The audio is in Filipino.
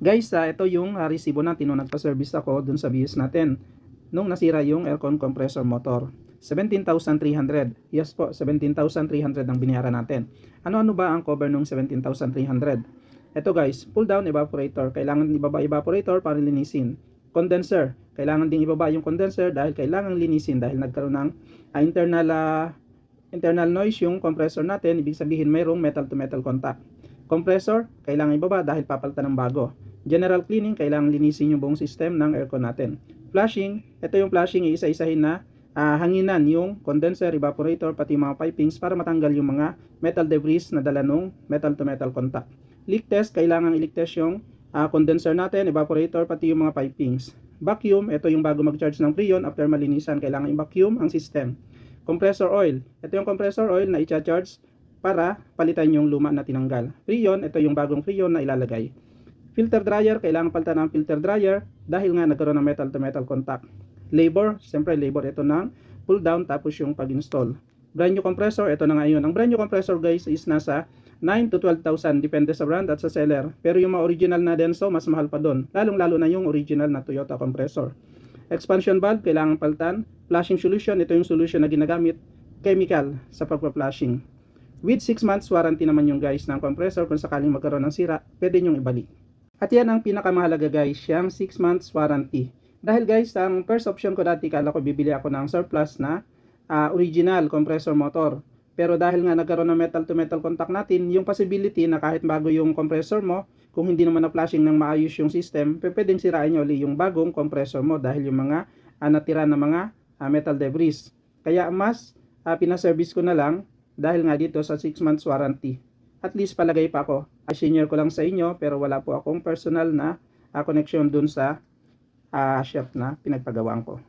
Guys, ito yung resibo natin nung nagpa-service ako dun sa BS natin nung nasira yung aircon compressor motor. 17,300. Yes po, 17,300 ang binayaran natin. Ano-ano ba ang cover nung 17,300? Ito guys, pull down evaporator. Kailangan ibaba evaporator para linisin. Condenser. Kailangan ding ibaba yung condenser dahil kailangan linisin dahil nagkaroon ng internal noise yung compressor natin. Ibig sabihin mayroong metal to metal contact. Compressor, kailangan ibaba dahil papalitan ng bago. General cleaning, kailangan linisin yung buong system ng aircon natin. Flushing, ito yung flushing, isa-isahin na hanginan yung condenser, evaporator, pati yung mga pipings para matanggal yung mga metal debris na dala nung metal to metal contact. Leak test, kailangan i-leak test yung condenser natin, evaporator, pati yung mga pipings. Vacuum, ito yung bago mag-charge ng freon after malinisan, kailangan i-vacuum ang system. Compressor oil, ito yung compressor oil na i-charge para palitan yung luma na tinanggal. Freon, ito yung bagong freon na ilalagay. Filter dryer, kailangan palitan ng filter dryer dahil nga nagkaroon ng metal to metal contact. Labor, siyempre labor ito ng pull down tapos yung pag-install. Brand new compressor, ito na nga yun. Ang brand new compressor guys is nasa 9 to 12,000 depende sa brand at sa seller. Pero yung mga original na Denso, mas mahal pa doon. Lalong-lalo na yung original na Toyota compressor. Expansion valve, kailangan palitan. Flushing solution, ito yung solution na ginagamit. Chemical sa pagpa-flushing. With 6 months warranty naman yung guys ng compressor. Kung sakaling magkaroon ng sira, pwede nyong ibalik. At yan ang pinakamahalaga guys, yung 6 months warranty. Dahil guys, ang first option ko dati, kala ko bibili ako ng surplus na original compressor motor. Pero dahil nga nagkaroon ng metal to metal contact natin, yung possibility na kahit bago yung compressor mo, kung hindi naman na-flashing ng maayos yung system, pwedeng sirain nyo ulit yung bagong compressor mo dahil yung mga natira na mga metal debris. Kaya mas pinaservice ko na lang dahil nga dito sa 6 months warranty. At least palagay pa ako. Senior ko lang sa inyo pero wala po akong personal na connection dun sa shop na pinagpagawaan ko.